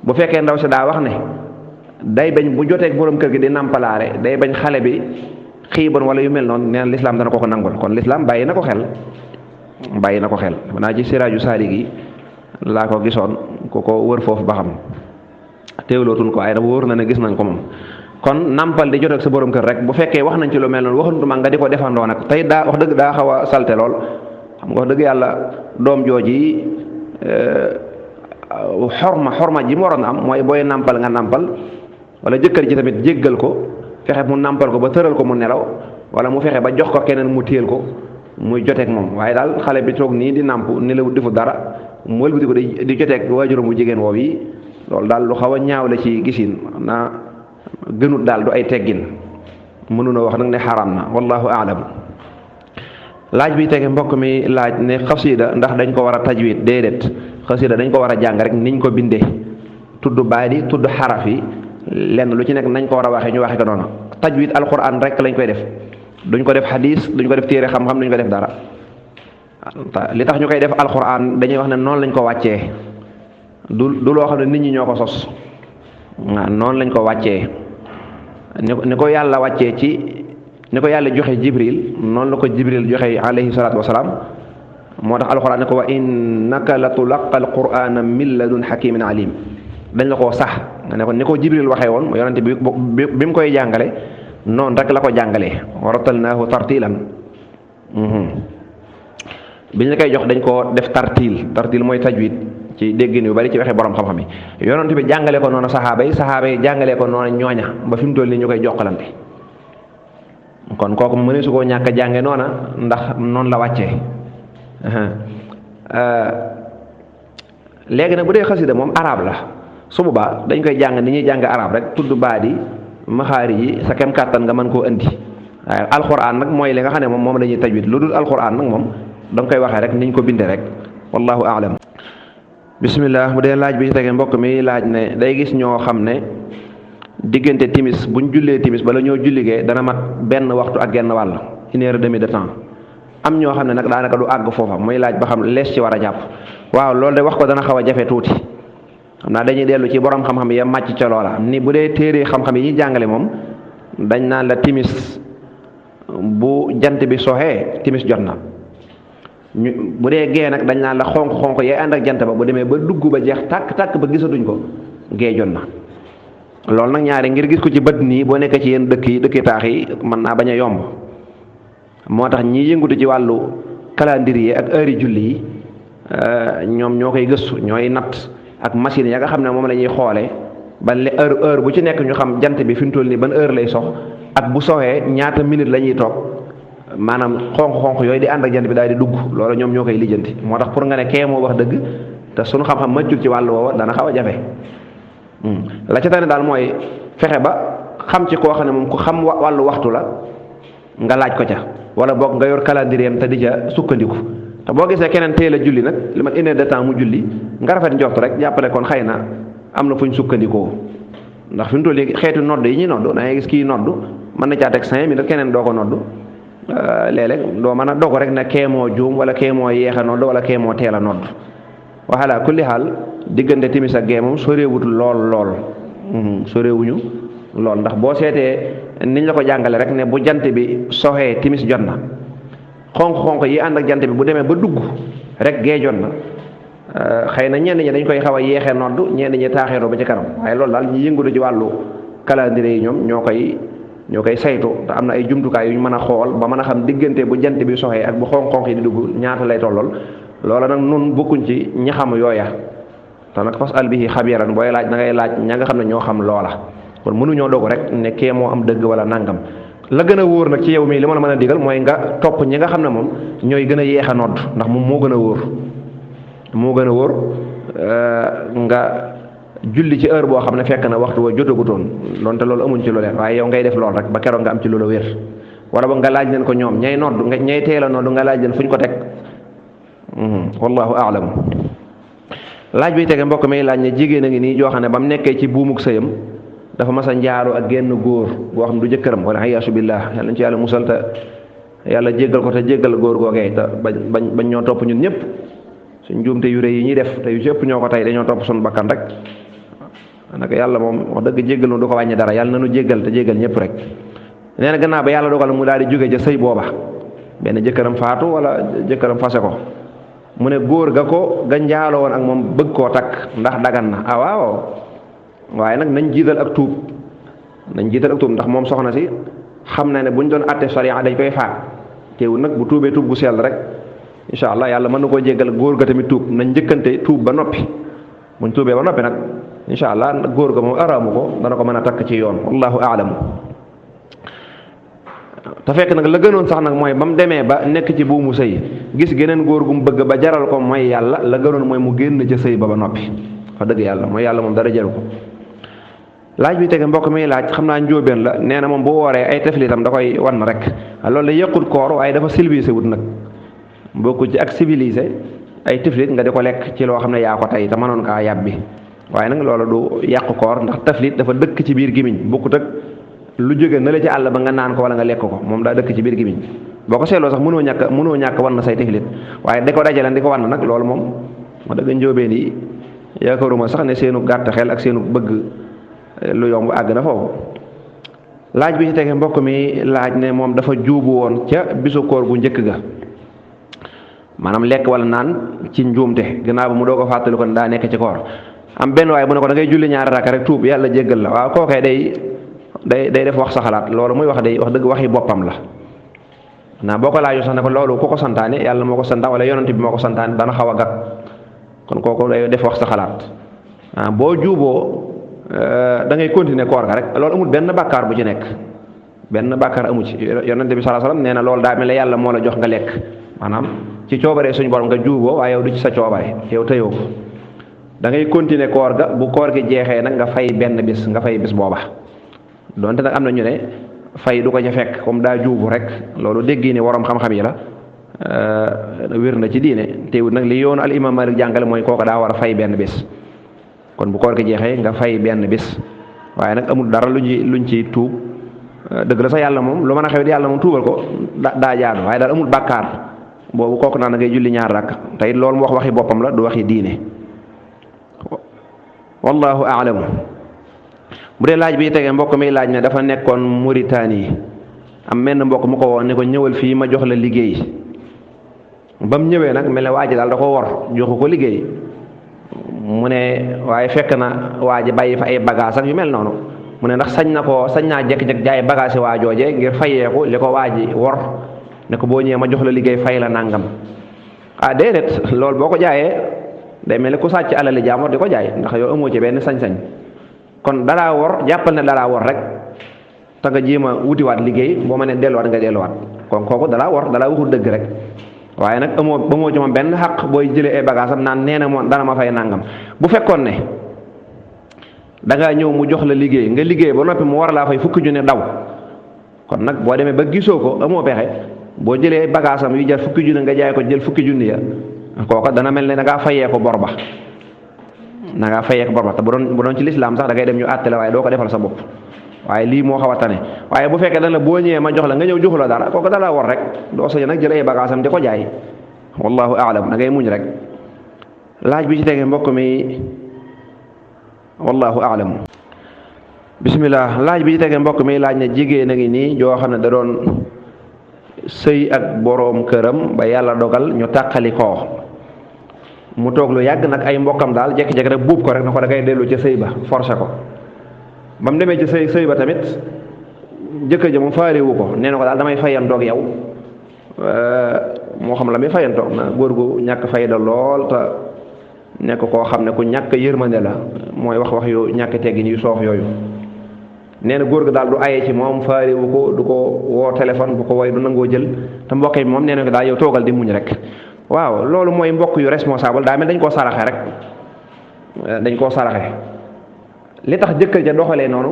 bu fekkee ndaw si daa wax ne day bañ bu joteeg borom kër gi di nàmpalaare day bañ xale bi xiiboon wala yu mel noonu nee na lislaam dana ko nangul kon lislaam bàyyi na ko xel naa ci siraaju saali gi laa ko gisoon ku ko wër foofu ba xam teewlootuñ ko ay da wóor na ne gis nañ ko moom kon nampal di jot ak sa borom kër rek bu fekkee wax nañ ci lu mel noonu waxantuma nga di ko defandoo nag tey daa wax dëgg daa xaw a salte lool xam nga wax dëgg yàlla doom jooji xorma ji mu waroon am mooy booy nampal nga nampal wala jëkkër ji tamit jéggal ko fexe mu nampal ko ba tëral ko mu nelaw wala mu fexe ba jox ko keneen mu téel ko muy joteeg moom waaye daal xale bi toog nii di nàmp nelaw defu dara mu wëlbati ko di joteeg waajuram bu jigéen woow yi loolu daal lu xaw a ñaaw la ci gisin xam naa gënut daal du ay teggin mënuna wax nag ne xaram na wallahu aalam laaj bi tege mbokk mi laaj ne xasida ndax dañ ko war a tajwid déedéet xasida dañ ko war a jàng rek niñ ko bindee tudd baadi tudd xaraf yi lenn lu ci nekk nañ ko war a waxee ñu waxee ko noonu tajwid alquran rek lañ koy def duñ ko def xadis duñ ko def téere xam-xam duñ ko def dara li tax ñu koy def alquran dañuy wax ne noonu lañ ko wàccee du loo xam ne nit ñi ñoo ko sos waaw noonu lañ ko wàccee ni ko yàlla wàccee ci ni ko yàlla joxe jibril noonu la ko jibril joxe alayhi salaatu wasalaam moo tax alquran ne ko wa innaka la tulaqa alqurana min ladun hakimin alim dañ la koo sax nga ne ko ni ko jibril waxee woon mu yonente bi mu koy jàngale noonu rek la ko jàngalee wa rattalnaahu tartilan biñ la koy jox dañ koo def tartil mooy tajwid ci déggin yu bari ci waxe borom xam-xam yi yonente bi jàngale ko noonu saxaaba yi jàngalee ko noonu ñooña ba fi mu toll nii ñu koy jokkalante kon kooku mëne su koo ñàkk a jànge noona ndax noonu la wàccee léegi nag bu dee xasida moom arab la su boobaa dañ koy jàng ni ñuy jàng arab rek tudd baadi maxaari yi sa kem kàttan nga mën koo indi waaye alquran nag mooy li nga xam ne moom la ñuy tajwid lu dul alquran nag moom da nga koy waxee rek niñ ko bindee rek wallahu aalam bismillah bu dee laaj bi ci tege mbokk mi laaj ne day gis ñoo xam ne diggante timis buñ jullee timis bala ñoo julligee dana mat benn waxtu ak genn wàll 1 heure et demie de temps am ñoo xam ne nag daanaka du àgg foofa muy laaj ba xam lees ci war a jàpp waaw loolu de wax ko dana xaw a jafe tuuti xam naa dañuy dellu ci borom xam-xam ya màcc ca loola ni bu dee téere xam-xam yi ñuy jàngale moom dañ naan la timis bu jant bi soxee timis jot na bu dee gee nag dañ naan la xonq-xonq yee ànd ak jant ba bu demee ba dugg ba jeex tàkk-tàkk ba gisatuñ ko gee jot na loolu nag ñaari ngir gis ko ci bët nii boo nekkee ci yenn dëkki taax yi mën naa bañ a yomb moo tax ñi yëngutu ci wàllu calendrier ak heure yi julli yi ñoom ñoo koy gëstu ñooy natt ak machine ya nga xam ne moom la ñuy xoolee ba heure bu ci nekk ñu xam jant bi fi mu toll nii ban heure lay sox ak bu soxee ñaata minute la ñuy toog maanaam xonq-xonq yooyu di ànd ak jant bi daal di dugg loolu ñoom ñoo koy lijjanti moo tax pour nga ne kee moo wax dëgg te suñu xam-xam màccul ci wàllu woowa dana xaw a jafe la ca tane daal mooy fexe ba xam ci koo xam ne moom ku xam wàllu waxtu la nga laaj ko ca wala boog nga yor calendrier te di ca sukkandiku te boo gisee keneen teel a julli nag li mat 1 heure de temps mu julli nga rafet njort rek jàppale kon xëy na am na fu ñu sukkandikoo ndax fi mu toll nii xeetu nodd yi ñuy nodd da ngay gis kii nodd mën na caa teg 5 minutes keneen doo ko nodd léeg-léeg doo mën a dogu rek ne kee moo juum wala kee moo yeex a nodd wala kee moo teel a nodd waxala kulli xaal diggante timis ak gee moom soreewut lool soreewuñu lool ndax boo seetee niñ la ko jàngale rek ne bu jant bi soxee timis jot na xonq-xonq yi ànd ak jant bi bu demee ba dugg rek gee jot na xëy na ñenn ñi dañ koy xaw a yeexee nodd ñenn ñi taaxeeroo ba ci kanam waaye loolu daal ñi yëngatu ci wàllu calendrier yi ñoom ñoo koy saytu te am na ay jumtukaay yu ñu mën a xool ba mën a xam diggante bu jant bi soxee ak bu xonq-xonq yi di dugg ñaata lay tollool loola nag nun bokkuñ ci ñi xam yooya te nag fasal bihi xabiran booy laaj da ngay laaj ña nga xam ne ñoo xam loola kon mënuñoo dogu rek ne kee moo am dëgg wala nangam la gën a wóor nag ci yow mii li ma la mën a digal mooy nga topp ñi nga xam ne moom ñooy gën a yeex a nodd ndax moom moo gën a wóor nga julli ci heure boo xam ne fekk na waxtu wa jotagutoon donte loolu amuñ ci lu leen waaye yow ngay def lool rek ba keroog nga am ci lu la wér wala ba nga laaj leen ko ñoom ñay nodd ñay teel a nodd nga laaj leen fu ñu ko teg wallahu aalam laaj bi tege mbokk mi laaj ne jigéen a ngi nii joo xam ne ba mu nekkee ci buumuk sëyam dafa mas a njaaru ak genn góor boo xam ne du jëkkëram wala ayaasu billah yàlla nañ ci yàlla musal te yàlla jéggal ko te jéggal góor googee te bañ ñoo topp ñun ñëpp suñ njuumte yu rëy yi ñuy def te yu ci ëpp ñoo ko tey dañoo topp suñu bakkan rek naka yàlla moom wax dëgg jéggal nu du ko wàññi dara yàlla na nu jéggal te jéggal ñëpp rek nee na gannaaw ba yàlla dogal mu daal di jóge ca sëy booba benn jëkkëram faatu wala jëkkëram fase ko mu ne góor ga njaaloo woon ak moom bëgg koo takk ndax dagan na waaw waaye nag nañ jiital ak tuub ndax moom soxna si xam na ne buñ doon atte sariya dañ koy faat teewul nag bu tuubee tuub gu sell rek incha allah yàlla mën na koo jéggal góor ga tamit tuub nañ njëkkante tuub ba noppi buñ tuubee ba noppi nag incha allah góor ga moom araamu ko dana ko mën a takk ci yoon wallahu aalam te fekk nag la gënoon sax nag mooy ba mu demee ba nekk ci buumu sëy gis geneen góor gu mu bëgg ba jaral ko mooy yàlla la gënoon mooy mu génn ca sëy ba noppi fa dëgg yàlla mooy yàlla moom dara jaru ko laaj bi tege mbokk mi laaj xam naa njóobeen la nee na moom bu wooree ay teflitam da koy wan rek loolu la yëqut koor waaye dafa civilisé wut nag bokku ci ak civilisé ay teflit nga di ko lekk ci loo xam ne yaa ko tey te mënoon kaa yàbbi waaye nag loolu du yàqu koor ndax teflit dafa dëkk ci biir gimiñ bokkut ak lu jóge na la ci àll ba nga naan ko wala nga lekk ko moom daa dëkk ci biir gimiñ boo ko seetloo sax mënoo ñàkk wan na say teflit waaye di ko dajaleen di ko wan nag loolu moom ma dëgg njóobeen yi yaakaaruma sax ne seenu gàtt xel ak seenu bëgg lu yomb àgg na foofu laaj bi ci tege mbokk mi laaj ne moom dafa juubu woon ca bisu koor gu njëkk ga maanaam lekk wala naan ci njuumte gannaaw ba mu doo ko fàttali ko daa nekk ci koor am benn waaye mu ne ko da ngay julli ñaari rakka rek tuub yàlla jéggal la waaw kookee day def wax sa xalaat loolu muy wax wax dëgg waxi boppam la naa boo ko laaju sax ne ko loolu ku ko santaane yàlla moo ko santaan wala yonent bi moo ko santaane dana xaw a gàtt kon kooku day def wax sa xalaat boo juuboo da ngay continuer koor ga rek loolu amul benn bàkkaar bu ci nekk benn bàkkaar amu ci yonent bi sallallahu alayhi wasallam nee na loolu daa mel ne yàlla moo la jox nga lekk maanaam ci coobaree suñu borom nga juuboo waaye yow du ci sa coobare yow tëyoo ko da ngay continuer koor ga bu koor gi jeexee nag nga fay benn bis nga fay bis booba donte nag am na ñu ne fay du ko ca fekk comme daa juubu rek loolu dégg ni waroom xam-xam yi la wér na ci diine teewul nag li yoonu al imam Malik jàngale mooy kooku daa war a fay benn bés kon bu koor gi jeexee nga fay benn bés waaye nag amul dara luñ ci tuub dëgg la sax yàlla moom lu mën a xew yàlla moom tuubal ko daa jaadu waaye daal amul bàkkaar boobu kooku naan da ngay julli ñaar rakk te it loolu mu wax waxi boppam la du waxi diine wallahu aalamu. bu dee laaj bi tegee mbokk mi laaj ne dafa nekkoon Mauritanie am menn mbokk mu ko woon ne ko ñëwal fii ma jox la liggéey ba mu ñëwee nag mel ne waa ji daal da ko wor joxu ko liggéey mu ne waaye fekk na waa ji bàyyi fa ay bagage ak yu mel noonu mu ne ndax sañ naa jekk-jekk jaay bagage waa jooje ngir fayeeku li ko waa ji wor ne ko boo ñëwee ma jox la liggéey fay la nangam déedéet loolu boo ko jaayee day mel ni ku sàcc alali jaamur di ko jaay ndax yow amoo ci benn sañ-sañ kon dalaa wor jàppal ne dalaa wor rek te nga jéem a wutiwaat liggéey boo ma ne delluwaat nga delluwaat kon kooku dalaa wor dalaa waxul dëgg rek waaye nag amoo ci moom benn xaq booy jëlee ay bagage am naan nee na moom dana ma fay nangam bu fekkoon ne dangaa ñëw mu jox la liggéey nga liggéey ba noppi mu war laa fay fukki junne daw kon nag boo demee ba gisoo ko amoo pexe boo jëlee bagage am yu jar fukki junne nga jaay ko jël fukki junne ya kooka dana mel ne da ngaa fayee ko bor ba te bu doon ci lislaam sax da ngay dem ñu àtte la waaye doo ko defal sa bopp waaye lii moo xaw a tane waaye bu fekkee dana la boo ñëwee ma jox la nga ñëw joxu la dara kooku dala war rek doo sañ nag jël ay bagage am di ko jaay wallahu aalam da ngay muñ rek. laaj bi ci tege mbokk mi wallahu aalam. bismillah laaj bi ci tege mbokk mi laaj ne jigéen a ngi nii joo xam ne da doon sëy ak boroom këram ba yàlla dogal ñu tàqali koo mu toog lu yàgg nag ay mbokkam daal jekki-jekki rek buub ko rek na ko da ngay dellu ca sëy ba forcé ko ba mu demee ci sëy ba tamit jëkkër ja moom faalewu ko nee na ko daal damay fayantoog yow moo xam la muy fayantoog na góor gu ñàkk fayda lool te nekk koo xam ne ku ñàkk yërmande la mooy wax yu ñàkk teggin yu soof yooyu nee na góor ga daal du aye ci moom faalewu ko du ko woo téléphone bu ko woy du nangoo jël te mbokk yi moom nee na ko daal yow toogal di muñ rek waaw loolu mooy mbokk yu responsable daa mel dañ koo saraxe rek dañ koo saraxe li tax jëkkër ja doxalee noonu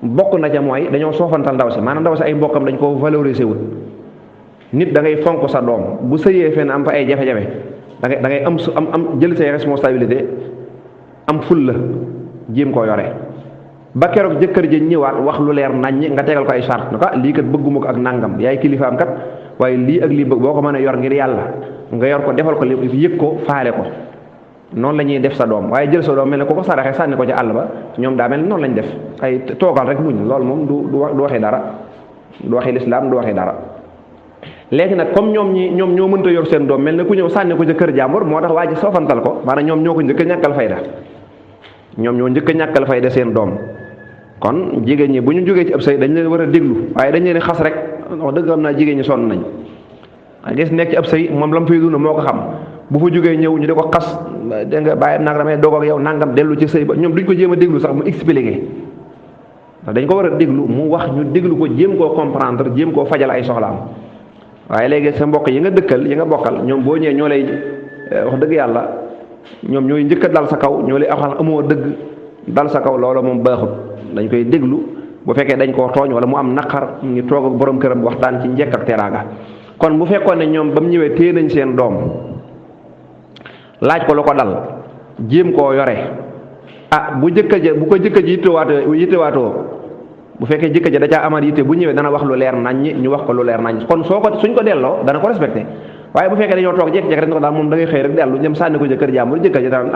bokk na ca mooy dañoo soofantal ndaw si maanaam ndaw si ay mbokkam dañ ko valoriser wut nit da ngay fonk sa doom bu sëyee fenn am fa ay jafe-jafe da ngay am jël say responsabilité am ful la jéem koo yore ba keroog jëkkër ja ñëwaat wax lu leer naññ nga tegal ko ay charte naka lii kat bëgguma ko ak nangam yaay kilifaam kat waaye lii ak lii bëgg boo ko mën a yor ngir yàlla nga yor ko defal ko li yëg ko faale ko noonu la ñuy def sa doom waaye jël sa doom mel ne ku ko saraxe sànni ko ci àll ba ñoom daa mel ne noonu lañ def ay toogal rek muñ loolu moom du waxi dara du waxi lislaam du waxi dara. léegi nag comme ñoom ñoo mënta yor seen doom mel ne ku ñëw sànni ko ca kër jàmbur moo tax waa ji soofantal ko maanaam ñoom ñoo ko njëkk a ñàkkal fayda ñoom ñoo njëkk a ñàkkal fayda seen doom kon jigéen ñi bu ñu jógee ci ab sëy dañ leen war a déglu waaye dañ leen xas rek wax dëgg am naa jigéen ñi sonn nañ gis nekk ci ab sëy moom la mu fay dund moo ko xam bu fa jógee ñëw ñu di ko xas dégg nga bàyyi nag damay doog ak yow nangam dellu ci sëy ba ñoom duñ ko jéem a déglu sax mu expliqué ndax dañ ko war a déglu mu wax ñu déglu ko jéem koo comprendre jéem koo fajal ay soxlaam waaye léegi sa mbokk yi nga dëkkal yi nga bokkal ñoom boo ñëwee ñoo lay wax dëgg yàlla ñoom ñooy njëkk a dal sa kaw ñoo lay axal amoo dëgg dal sa kaw loolu moom baaxut dañ koy déglu bu fekkee dañ koo tooñ wala mu am naqar ñu toog ak borom këram waxtaan ci njekk ak teraanga kon bu fekkoon ne ñoom ba mu ñëwee téye nañ seen doom laaj ko lu ko dal jéem koo yore bu jëkkër ja bu ko jëkkër ji yittewaatoo bu fekkee jëkkër ja da caa amaat yitte bu ñëwee dana wax lu leer naññ ñu wax ko lu leer naññ kon suñ ko delloo dana ko respecté waaye bu fekkee dañoo toog jekk-jekk rek ne ko daal moom da ngay xëy rek dellu ñëm sànni ko jëkkër jàmbur jëkkër ja daan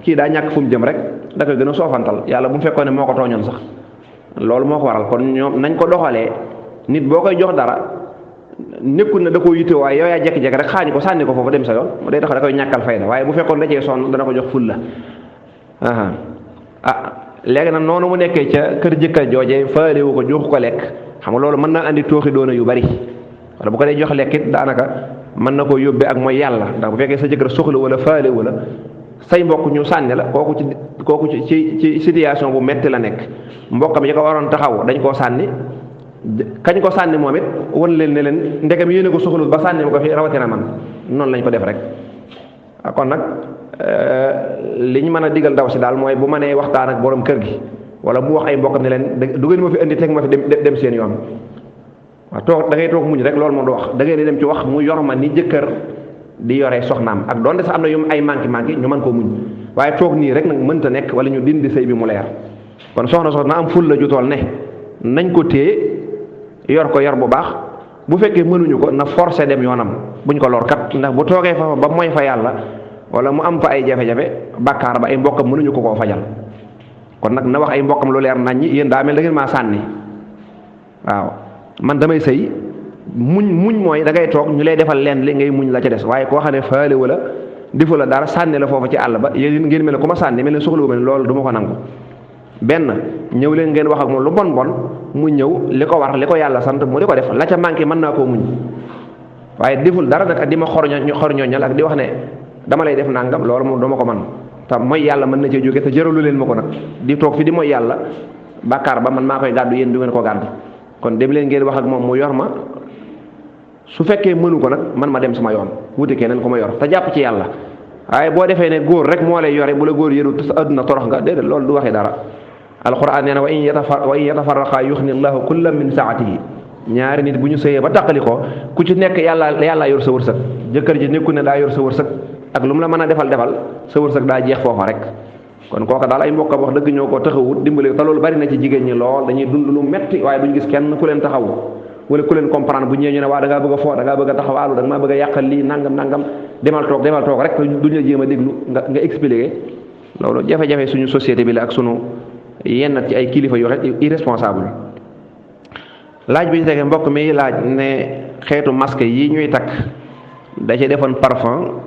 kii daa ñàkk fu mu jëm rek da koy gën a soofantal yàlla bu mu fekkoon ne moo ko tooñoon sax loolu moo ko waral kon ñoom nañ ko doxalee nit boo koy jox dara nekkul na da koo yitte waaye yow yaa jekki-jekki rek xaañi ko sànni ko foofu dem sa yoon day tax da koy ñàkkal fayda waaye bu fekkoon da cee sonn dana ko jox ful la léegi nag noonu mu nekkee ca kër jëkkër jooje faalewu ko joxu ko lekk xam nga loolu mën naa andi tooxi doona yu bari wala bu ko dee jox lekk it daanaka mën na koo yóbbee ak mooy yàlla ndax bu fekkee sa jëkkër soxla wala faalewu la say mbokk ñu sànni la kooku ci situation bu metti la nekk mbokkam yi ko waroon taxaw dañ koo sànni kañ ko sànni moom it wan leen ne leen ndegam yéene ko soxlul ba sànni ma ko fi rawatina man noonu lañ ko def rek kon nag liñ mën a digal ndaw si daal mooy bu mënee waxtaan ak borom kër gi wala mu wax ay mbokkam ne leen du ngeen ma fi indi teg ma fi dem seen yoon waaw toog da ngay toog muñ rek loolu moom du wax da ngay dem ci wax mu yor ma ni jëkkër di yore soxnaam ak doonte sax am na yu ay manqué ñu mën koo muñ waaye toog nii rek nag mënta nekk wala ñu dindi sëy bi mu leer kon soxna na am ful la ju tool ne nañ ko téye yor ko yor bu baax bu fekkee mënuñu ko na forcé dem yoonam buñ ko lor kat ndax bu toogee fa ba mooy fa yàlla wala mu am fa ay jafe-jafe bàkkaar ba ay mbokkam mënuñu ko koo fajal kon nag na wax ay mbokkam lu leer nañ ñi yéen daa mel da ngeen maa sànni waaw man damay sëy muñ mooy da ngay toog ñu lay defal leen li ngay muñ la ca des waaye koo xam ne faale wala defu la dara sànni la foofu ci àll ba yéen ngeen mel ne ku ma sànni mel ne soxla wu ma ne loolu du ma ko nangu benn ñëw leen ngeen wax ak moom lu bon mu ñëw li ko war li ko yàlla sant mu di ko def la ca manqué mën naa koo muñ waaye deful dara nag di ma xorñoñal ak di wax ne dama lay def nangam loolu moom dama ko man te mooy yàlla mën na cee jóge te jëralu leen ma ko nag di toog fi di mooy yàlla bàkkaar ba man maa koy gàddu yéen du ngeen ko gàddu kon dem leen ngeen wax ak moom mu yor ma su fekkee mënu ko nag man ma dem sama yoon wuti keneen ko ma yor te jàpp ci yàlla waaye boo defee ne góor rek moo lay yore bu la góor yëru sa àdduna torox nga déedéet loolu du waxee dara alquran nee na wa in yatafarraqa yuxni llahu kullam min saatihi ñaari nit bu ñu sëyee ba tàqali ko ku ci nekk yàlla yor sa wërsëg jëkkër ji nekku ne daa yor sa wërsëg ak lu mu la mën a defal sa wërsëg daa jeex foofa rek kon kooka daal ay mbokkam wax dëgg ñoo ko taxawut dimbali te loolu bari na ci jigéen ñi lool dañuy dund lu metti waaye duñu gis kenn ku leen taxawu wala ku leen comprendre bu ñëwee ñu ne waa da ngaa bëgg a foo da ngaa bëgg a taxawaalu da nga maa bëgg a yàqal lii nangam demal toog rek duñu la jéem a déglu nga expliquer loolu jafe-jafe suñu société bi la ak suñu yenn ci ay kilifa yu irresponsable laaj bi ñu tege mbokk mi laaj ne xeetu masque yi ñuy takk da ci defoon parfum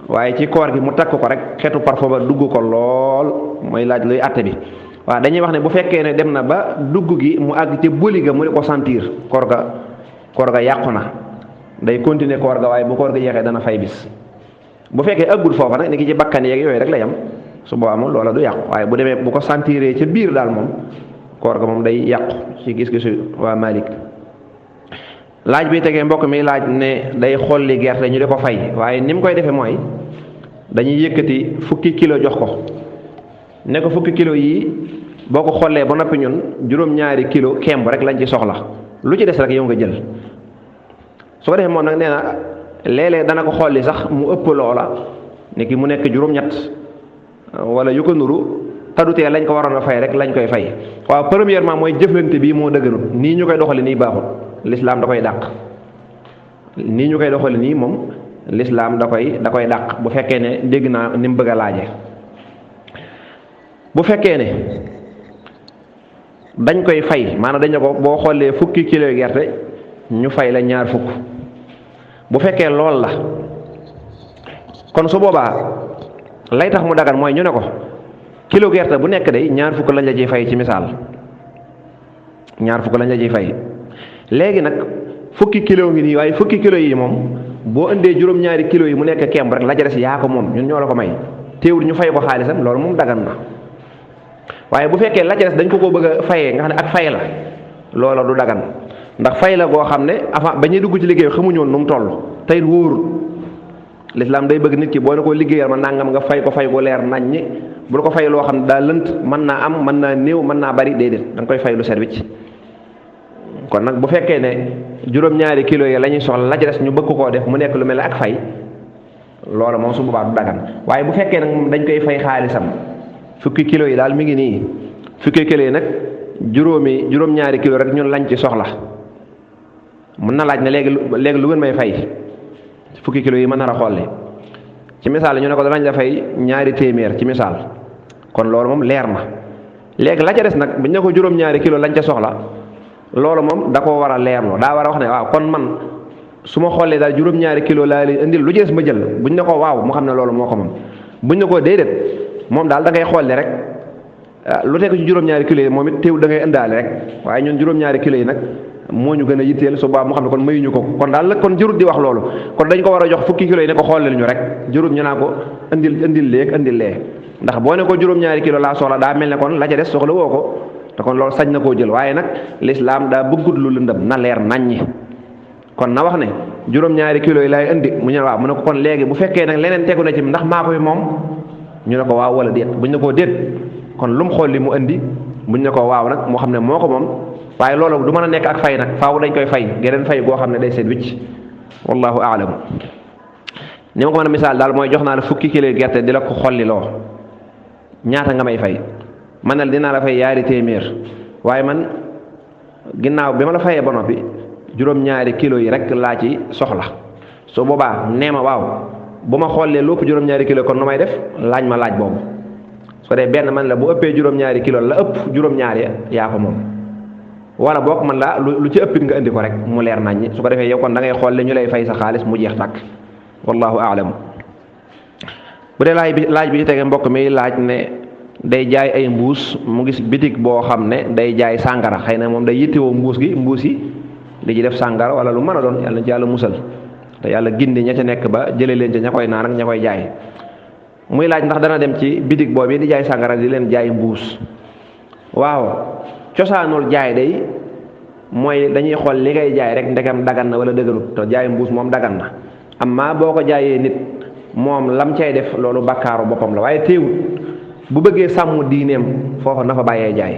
waaye ci koor gi mu takk ko rek xeetu parfum ba dugg ko lool mooy laaj luy àtte bi waaw dañuy wax ne bu fekkee ne dem na ba dugg gi mu àgg ci boli ga mu di ko sentir koor ga yàqu na day continuer koor ga waaye bu koor ga jeexee dana fay bis bu fekkee ëggul foofa nag ni ki ci bakkan yeeg yooyu rek la yam su boobaa moom loola du yàqu waaye bu demee bu ko sentiree ca biir daal moom koor ga moom day yàqu ci gis-gisu waa Malik laaj bi tegee mbokk mi laaj ne day xolli gerte ñu di ko fay waaye ni mu koy defee mooy dañuy yëkkati fukki kilo jox ko ne ko fukki kilo yi boo ko xollee ba noppi ñun juróom-ñaari kilo kemb rek lañ ci soxla lu ci des rek yow nga jël su ko defee moom nag nee na léeg-léeg dana ko xolli sax mu ëpp loola ni ki mu nekk juróom-ñett wala yu ko nuru tadutee lañ ko waroon a fay rek lañ koy fay waaw premièrement mooy jëflante bii moo dëgganut nii ñu koy doxale nii baaxul l'islam da koy dàq nii ñu koy doxale nii moom l'islam da koy dàq bu fekkee ne dégg naa ni mu bëgg a laaje bu fekkee ne dañ koy fay maanaam dañu ko boo xoolee fukki kilo gerte ñu fay la ñaar fukk bu fekkee lool la kon su boobaa lay tax mu dagan mooy ñu ne ko kilo gerte bu nekk day ñaar fukk lañ la ciy fay ci misaal ñaar fukk lañ la ciy fay léegi nag fukki kilo ngi nii waaye fukki kilo yi moom boo indee juróom-ñaari kilo yi mu nekk kemb rek la ca des yaa ko moom ñun ñoo la ko may teewul ñu fay ko xaalisam loolu moom dagan na waaye bu fekkee la ca des dañ ko bëgg a fayee nga xam ne ak fay la loola du dagan ndax fay la goo xam ne avant ba ñuy dugg ci liggéey xamuñu woon nu mu toll tey wóorul l'islam day bëgg nit ki boo ne ko liggéeyal ma nangam nga fay ko leer nañ ñi bu ko fay loo xam ne daa lënt mën naa am mën naa néew mën naa bari déedéet da nga koy fay lu set wicc kon nag bu fekkee ne juróom-ñaari kilo yi la ñuy soxla la ca des ñu bëgg koo def mu nekk lu mel ne ak fay loola moom su boobaa du dagan waaye bu fekkee nag moom dañ koy fay xaalisam fukki kilo yi daal mi ngi nii fukki kilo yi nag juróom-ñaari kilo rek ñun lañ ci soxla mën na laaj ne léegi lu ngeen may fay fukki kilo yi mën nar a xolli ci misaal ñu ne ko danañ la fay ñaari téeméer ci misaal kon loolu moom leer na léegi la ca des nag bu ñu ne ko juróom-ñaari kilo lañ ca soxla loolu moom da koo war a leerlu daa war a wax ne waaw kon man su ma xoolee daal juróom-ñaari kilo laa leen indil lu ci des ma jël buñ ne ko waaw mu xam ne loolu moo ko moom buñ ne ko déedéet moom daal da ngay xool rek lu tekk ci juróom-ñaari kilo yi moom it teew da ngay indaale rek waaye ñun juróom-ñaari kilo yi nag moo ñu gën a yitteel su baa mu xam ne kon mayuñu ko kon daal kon jërut di wax loolu kon dañ ko war a jox fukki kilo yi ne ko xoolal ñu rek jërut ñu naa ko indil lee ndax boo ne ko juróom-ñaari kilo laa soxla daa mel ne kon la ca des soxla woo ko te kon loolu sañ na koo jël waaye nag l'islam daa bëggut lu lëndëm na leer naññi kon na wax ne juróom-ñaari kilo yi laay indi mu ne waaw mu ne ko kon léegi bu fekkee nag leneen tegu na ci ndax maa koy moom ñu ne ko waaw wala déet buñ ne koo déet kon lu mu xool li mu indi buñ ne ko waaw nag moo xam ne moo ko moom waaye loolu du mën a nekk ak fay nag faaw dañ koy fay geneen fay goo xam ne day seet wicc wallahu a'lam. ni ma ko mën a misaal daal mooy jox naa la fukki kilo gerte di la ko xolliloo ñaata nga may fay man nag dinaa la fay yaari téeméer waaye man ginnaaw bi ma la fayee ba noppi juróom-ñaari kilo yi rek laa ci soxla su boobaa nee ma waaw bu ma xollee lépp juróom-ñaari kilo kon nu may def laaj ma laaj boobu su ko dee benn man la bu ëppee juróom-ñaari kilo la ëpp juróom-ñaari yaa ko moom wala boog man la lu ci ëppit nga indi ko rek mu leer naññi su ko defee yow kon da ngay xolle ñu lay fay sa xaalis mu jeex tàkk wallahu a'lam. bu dee laaj bi ci tege mbokk mi laaj ne day jaay ay mbuus mu gis bitig boo xam ne day jaay sàngara xëy na moom day yittewoo mbuus yi li ci def sàngara wala lu mën a doon yàlla na ci yàlla musal te yàlla gindi ña ca nekk ba jële leen ca ña koy naan ak ña koy jaay muy laaj ndax dana dem ci bitig boobu di jaay sàngara di leen jaay mbuus. waaw cosaanul jaay day mooy dañuy xool li ngay jaay rek ndegam dagan na wala dëgganut te jaay mbuus moom dagan na amma boo ko jaayee nit moom lam cay def loolu bakkaaru boppam la waaye teewut bu bëggee sàmm diineem foofa na fa bàyyee jaay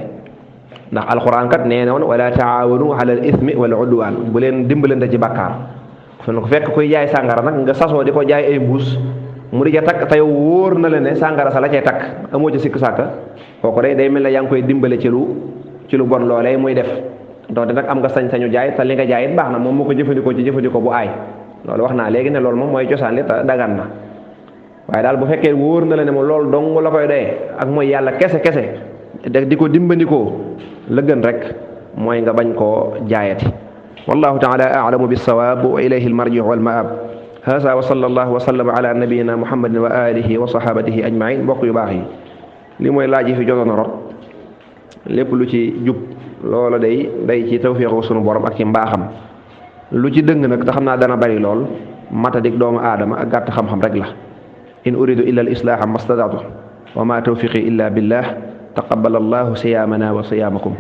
ndax alxuraan kat nee na woon wala taawanu ala al ismi wal udwaan bu leen dimbalante ci bakkaar kon ko fekk koy jaay sàngara nag nga sasoo di ko jaay ay mbuus mu di ca takk te yow wóor na la ne sàngara sa la cay takk amoo ca sikk sàkka kooku day mel ne yaa ngi koy dimbale ci lu bon loolee muy def donte nag am nga sañ-sañu jaay te li nga jaay it baax na moom moo ko jëfandikoo ci jëfandikoo bu aay loolu wax naa léegi ne loolu moom mooy cosaan li te dagan na waaye daal bu fekkee wóor na la ne moom loolu dong la koy doyee ak mooy yàlla kese di ko dimbandikoo la gën rek mooy nga bañ koo jaayati wallahu taala a'lamu bis-sawaab wa ilayhi al-marji' wal ma'ab hasa wa sallallahu wa sallama ala nabiyyina muhammadin wa alihi wa sahabatihi ajma'in mbokk yu baax yi li mooy laaj yi fi jotoon a rot lépp lu ci jub loola day ci tawfiixu sunu borom ak ci mbaaxam lu ci dëng nag te xam naa dana bari lool matadik doomu aadama ak gàtt xam-xam rek la in uridu illa al islaaha mastataatu wa ma tawfiqi illa billah taqabbal allahu siyaamana wa siyaamakum